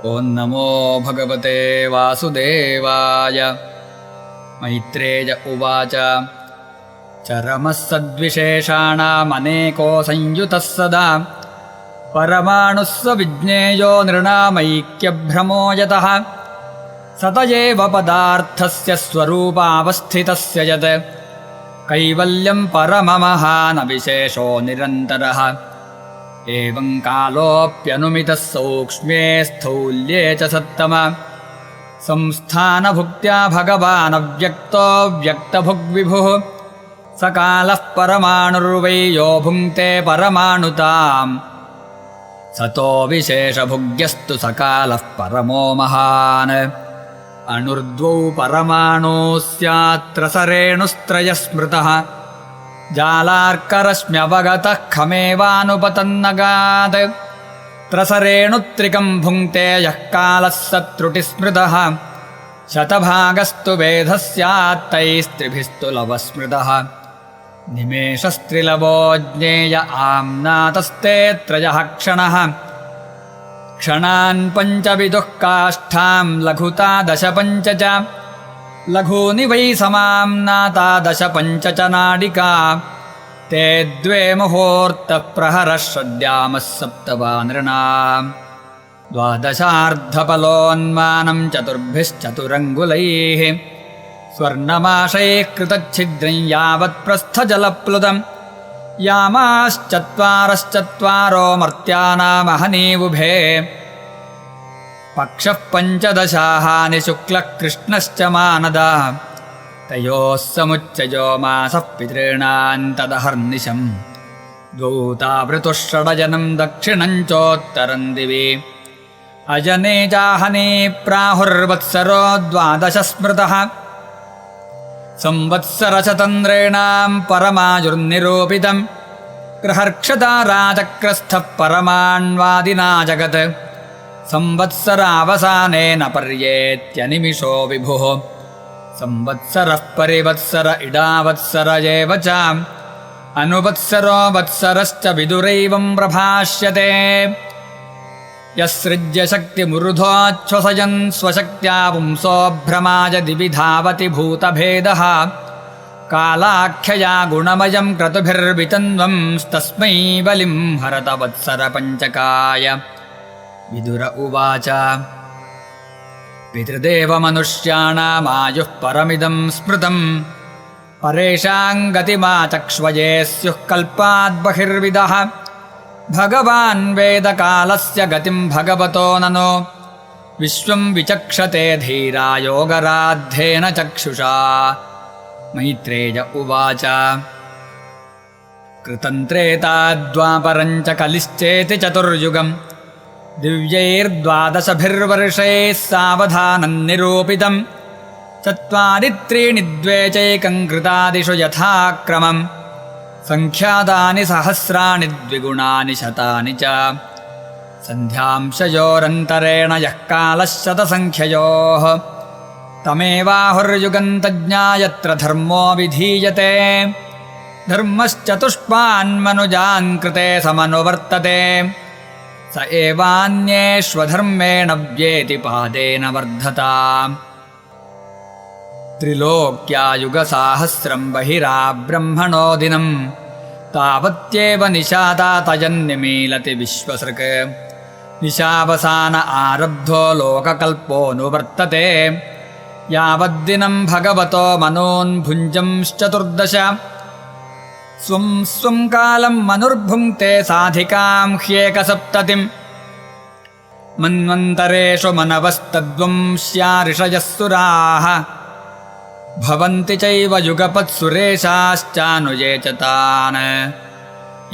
ಓಂ ನಮೋ ಭಗವತೆ ವಾಸುದೇವಾಯ. ಮೈತ್ರೇಯ ಉವಾಚ ಚರಮಃ ಸದ್ವಿಶೇಷಾಣಾಮನೇಕೋ ಸಂಯುತಃ ಸದಾ ಪರಮಾಣುಸ್ಸ ವಿಜ್ಞೇಯೋ ನೃಣಾಮೈಕ್ಯಭ್ರಮೋ ಯತಃ ಸತಯೇವ ಪದಾರ್ಥಸ್ಯ ಸ್ವರೂಪಾವಸ್ಥಿತಸ್ಯ ಯತ್ ಕೈವಲ್ಯಂ ಪರಮಮಹಾನ್ ವಿಶೇಷೋ ನಿರಂತರಃ. ಏವಂ ಕಾಲೋಪ್ಯನುಮಿತಃ ಸೌಕ್ಷ್ಮ್ಯೇ ಸ್ಥೌಲ್ಯೇ ಚ ಸತ್ತಮ ಸಂಸ್ಥಾನಭುಕ್ತ್ಯಾ ಭಗವಾನ್ ಅವ್ಯಕ್ತೋ ವ್ಯಕ್ತಭುಗ್ವಿಭುಃ. ಸ ಕಾಲಃ ಪರಮಾಣುರ್ವೈ ಯೋ ಭುಂಕ್ತೆ ಪರಮಾಣುತಾಂ ಸತೋ ವಿಶೇಷಭುಗ್ಯಸ್ತು ಸ ಕಾಲಃ ಪರಮೋ ಮಹಾನ್. ಅಣುರ್ದ್ವೌ ಪರಮಾಣೋ ಸ್ಯಾತ್ರಸರೇಣುಸ್ತ್ರಯಃ ಸ್ಮೃತಃ ಜಾಲಾರ್ಕರಶ್ಮ್ಯವಗತಃ ಖಮೇವಾನುಪತನ್ನಗಾತ್. ತ್ರಸರೇಣುತ್ರಿಕಂ ಭುಂಕ್ತೆ ಯಃ ಕಾಲಃ ಸ ತ್ರುಟಿಸ್ಮೃತಃ ಶತಭಾಗಸ್ತು ವೇಧಸ್ಯಾತ್ತೈಸ್ತ್ರಿಭಿಸ್ತು ಲವಸ್ಮೃತಃ. ನಿಮೇಷಸ್ತ್ರಿಲವೋ ಜ್ಞೇಯ ಆಮ್ನಾತಸ್ತೆ ತ್ರಯಃ ಕ್ಷಣಃ ಕ್ಷಣಾನ್ ಪಂಚವಿದುಃ ಕಾಷ್ಠಾಂ ಲಘುತಾ ದಶ ಪಂಚ ಚ ಲಘೂನಿ ವೈ ಸಮಾಮ್ನಾತಾ ದಶ ಪಂಚ ಚ ನಾಡಿಕಾ. ತೇ ದ್ವೇ ಮುಹೂರ್ತಃ ಪ್ರಹರಃ ಷಡ್ಯಾಮಃ ಸಪ್ತವಾನೃಣಾಂ ದ್ವಾದಶಾರ್ಧಫಲೋನ್ಮಾನಂ ಚತುರ್ಭಿಶ್ಚತುರಂಗುಲೈಃ ಸ್ವರ್ಣಮಾಶೈಃ ಕೃತಚ್ಛಿದ್ರಂ ಯಾವತ್ ಪ್ರಸ್ಥಜಲಪ್ಲುತಂ. ಯಾಮಾಶ್ಚತ್ವಾರಶ್ಚತ್ವಾರೋ ಮರ್ತ್ಯಾನಾಮಹನೀವುಭೇ ಪಕ್ಷಃ ಪಂಚದಶಾಹಾನಿ ಶುಕ್ಲಃ ಕೃಷ್ಣಶ್ಚ ಮಾನದಾ. ತಯೋಃ ಸಮುಚ್ಚಯೋ ಮಾಸಃ ಪಿತॄಣಾಂ ತದಹರ್ನಿಶಂ ದ್ವೌ ತಾವೃತುಃ ಷಡಜನಂ ದಕ್ಷಿಣಂ ಚೋತ್ತರಂ ದಿವಿ. ಅಜನೇ ಚಾಹನೇ ಪ್ರಾಹುರ್ವತ್ಸರೋ ದ್ವಾದಶ ಸ್ಮೃತಃ ಸಂವತ್ಸರಶತಂದ್ರೇಣಾಂ ಪರಮಾಯುರ್ನಿರೂಪಿತಂ. ಗೃಹರ್ಕ್ಷತಾ ರಾಜಕ್ರಸ್ಥಃ ಪರಮಾಣ್ವಾದಿನಾ ಜಗತ್ ಸಂವತ್ಸರಾವಸಾನೇನ ಪರ್ಯೇತ್ಯನಿಮಿಷೋ ವಿಭುಃ. ಸಂವತ್ಸರಃ ಪರಿವತ್ಸರ ಇಡಾವತ್ಸರ ಏವ ಚ ಅನುವತ್ಸರೋ ವತ್ಸರಶ್ಚ ವಿದುರೈವಂ ಪ್ರಭಾಷ್ಯತೆ. ಯಸ್ಸೃಜ್ಯ ಶಕ್ತಿಮುರುಧೋಚ್ಛ್ವಸಯನ್ ಸ್ವಶಕ್ತ್ಯಾ ಪುಂಸೋ ಭ್ರಮಾಯ ದಿವಿ ಧಾವತಿ ಭೂತಭೇದಃ. ಕಾಲಾಖ್ಯಯಾ ಗುಣಮಯಂ ಕ್ರತುಭಿರ್ವಿತನ್ವಂ ತಸ್ಮೈ ಬಲಿಂ ಹರತ ವತ್ಸರ ಪಂಚಕಾಯ. ವಿದುರ ಉವಾಚ ಪಿತೃದೇವ ಮನುಷ್ಯಾಣಾಮಾಯುಃ ಪರಮಿದಂ ಸ್ಮೃತಂ ಪರೇಷಾಂ ಗತಿಮಾಚಕ್ಷ್ವಯೇ ಸ್ಯುಃ ಕಲ್ಪಾದ್ ಬಹಿರ್ವಿದಃ. ಭಗವಾನ್ ವೇದ ಕಾಲಸ್ಯ ಗತಿಂ ಭಗವತೋ ನನೋ ವಿಶ್ವಂ ವಿಚಕ್ಷತೆ ಧೀರಾ ಯೋಗರಾಧ್ಯೇನ ಚಕ್ಷುಷಾ. ಮೈತ್ರೇಯ ಉವಾಚ ಕೃತಂ ತ್ರೇತಾದ್ವಾಪರಂ ಚ ಕಲಿಶ್ಚೇತಿ ಚತುರ್ಯುಗಂ ದಿವ್ಯೈರ್ದ್ವಾದಶಭಿರ್ವರ್ಷೈಃ ಸಾವಧಾನಂ ನಿರೂಪಿತಂ. ಚತ್ವಾರಿ ತ್ರೀಣಿ ದ್ವೇ ಚೈಕಂ ಕೃತಾದಿಷು ಯಥಾಕ್ರಮಂ ಸಂಖ್ಯಾತಾನಿ ಸಹಸ್ರಾಣಿ ದ್ವಿಗುಣಾನಿ ಶತಾನಿ ಚ. ಸಂಧ್ಯಾಂಶಯೋರಂತರೇಣ ಯಃ ಕಾಲಃ ಶತಸಂಖ್ಯಯೋಃ ತಮೇವಾಹುರ್ಯುಗಂ ತಜ್ಞಾ ಯತ್ರ ಧರ್ಮೋ ವಿಧೀಯತೆ. ಧರ್ಮಶ್ಚತುಷ್ಪಾನ್ಮನುಜಾನ್ ಕೃತೆ ಸಮನುವರ್ತತೆ ಸ ಏವಾನ್ಯೇಷ್ವಧರ್ಮೇಣ ವ್ಯೇತಿ ಪಾದೇನ ವರ್ಧತಾಂ. ತ್ರಿಲೋಕ್ಯಾಯುಗಸಾಹಸ್ರಂ ಬಹಿರಾಬ್ರಹ್ಮಣೋ ದಿನಂ ತಾವತ್ಯೇವ ನಿಶಾತಾತಯನ್ನಿಮೀಲತಿ ವಿಶ್ವಸೃಕ್. ನಿಶಾವಸಾನ ಆರಬ್ಧೋ ಲೋಕಕಲ್ಪೋನುವರ್ತತೆ ಯಾವದ್ದಿನಂ ಭಗವತೋ ಮನೋನ್ಭುಂಜಂಶ್ಚತುರ್ದಶ. ಸ್ವಂ ಸ್ವಂ ಕಾಲಂ ಮನುರ್ಭುಂಕ್ತೆ ಸಾಧಿಕಾಂ ಹ್ಯೇಕಸಪ್ತತಿಂ. ಮನ್ವಂತರೇಷು ಮನವಸ್ತದ್ವಂ ಸ್ಯಾರಿಷಯಃ ಸುರಾಃ ಭವಂತಿ ಚೈವ ಯುಗಪತ್ಸುರೇಶಾಶ್ಚಾನುಯೇ ಚ ತಾನ್.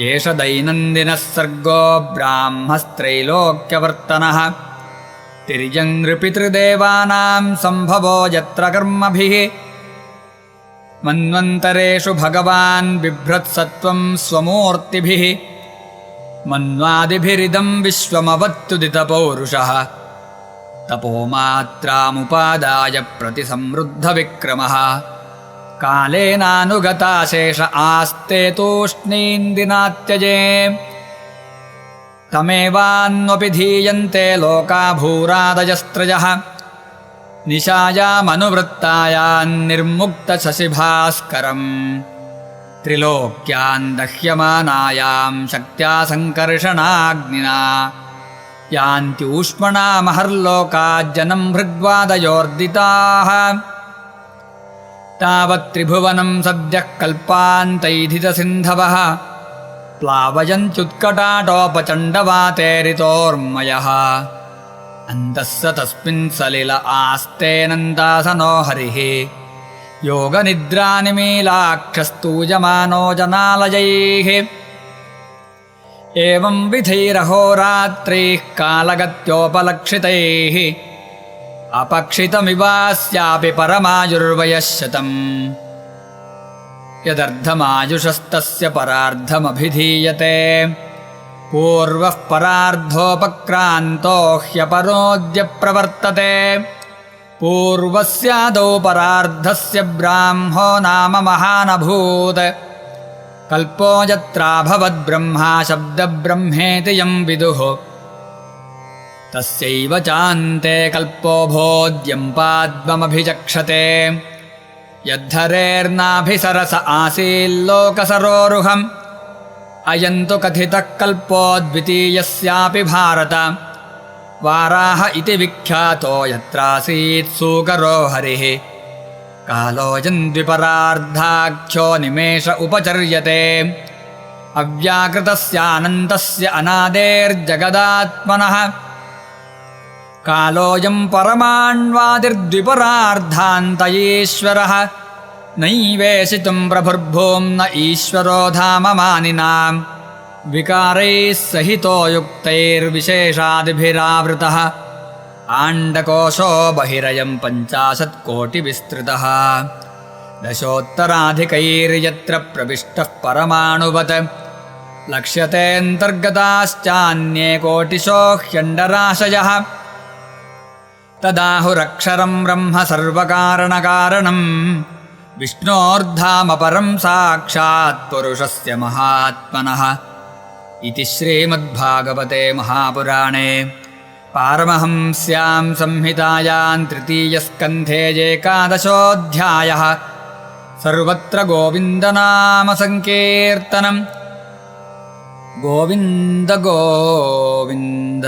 ಏಷ ದೈನಂದಿನಃ ಸರ್ಗೋ ಬ್ರಾಹ್ಮಸ್ತ್ರೈಲೋಕ್ಯವರ್ತನಃ ತಿರ್ಯಂ ನೃಪಿತೃದೇವಾನಾಂ ಸಂಭವೋ ಯತ್ರ ಕರ್ಮಭಿಃ. ಮನ್ವಂತರೇಷು ಭಗವಾನ್ ಬಿಭ್ರತ್ಸತ್ವಂ ಸ್ವಮೂರ್ತಿಭಿಃ. ಮನ್ವಾದಿಭಿರಿದಂ ವಿಶ್ವಮವತ್ತುದಿತ ಪೌರುಷಃ. ತಪೋಮಾತ್ರಾಮುಪಾದಾಯ ಪ್ರತಿಸಮೃದ್ಧ ವಿಕ್ರಮಃ. ಕಾಲೇನಾನುಗತಾ ಶೇಷ ಆಸ್ತೆ ತೂಷ್ಣೀಂದಿನಾತ್ಯಜೇ. तमेवान्वपि लोका भूरादयस्त्रयः निशायामनुवृत्तायान्निर्मुक्तशशिभास्करम् त्रिलोक्यान् दह्यमानायां शक्त्या सङ्कर्षणाग्निना यान्ति ऊष्मणा महर्लोकाज्जनं भृग्वादयोर्दिताः तावत् त्रिभुवनं सद्यः कल्पान्तैधितसिन्धवः प्लावयन्त्युत्कटाटोपचण्डवातेरितोर्मयः अन्तः स तस्मिन् सलिल आस्तेऽनन्तासनो हरिः योगनिद्रानिमीलाक्षस्तूयमानो जनालयैः एवं विधैरहोरात्रैः कालगत्योपलक्षितैः अपक्षितमिवास्यापि परमायुर्वयःशतम् यदर्धमायुषस्तस्य परार्धमभिधीयते पूर्वः परार्धोपक्रान्तो ह्यपरोऽद्य प्रवर्तते पूर्वस्यादौ परार्धस्य ब्राह्मो नाम महानभूत् कल्पो यत्राभवद्ब्रह्मा शब्दब्रह्मेति यं विदुः तस्यैव चान्ते कल्पो भोद्यं पाद्ममभिचक्षते यद्धरेर्नाभिसरस आसील्लोकसरोरुहम् अयं तु कथितः कल्पो द्वितीयस्यापि भारत वाराह इति विख्यातो यत्रासीत् सूकरो हरिः कालोऽयं द्विपरार्धाख्यो निमेष उपचर्यते अव्याकृतस्यानन्तस्य अनादेर्जगदात्मनः कालोऽयं परमाण्वादिर्द्विपरार्धान्त ईश्वरः नैवेशितुं प्रभुर्भूम्न ईश्वरो धाम मानिनां विकारैः सहितो युक्तैर्विशेषादिभिरावृतः आण्डकोशो बहिरयं 50,000,000,000 दशोत्तराधिकैर्यत्र प्रविष्टः परमाणुवत् लक्ष्यतेऽन्तर्गताश्चान्ये कोटिशो ह्यण्डराशयः तदाहुरक्षरं ब्रह्म सर्वकारणकारणम् विष्णोर्धामपरं साक्षात् पुरुषस्य महात्मनः इति श्रीमद्भागवते महापुराणे पारमहंस्यां संहितायां तृतीयस्कन्धे 11 सर्वत्र गोविन्दनामसङ्कीर्तनम् गोविन्द गोविन्द।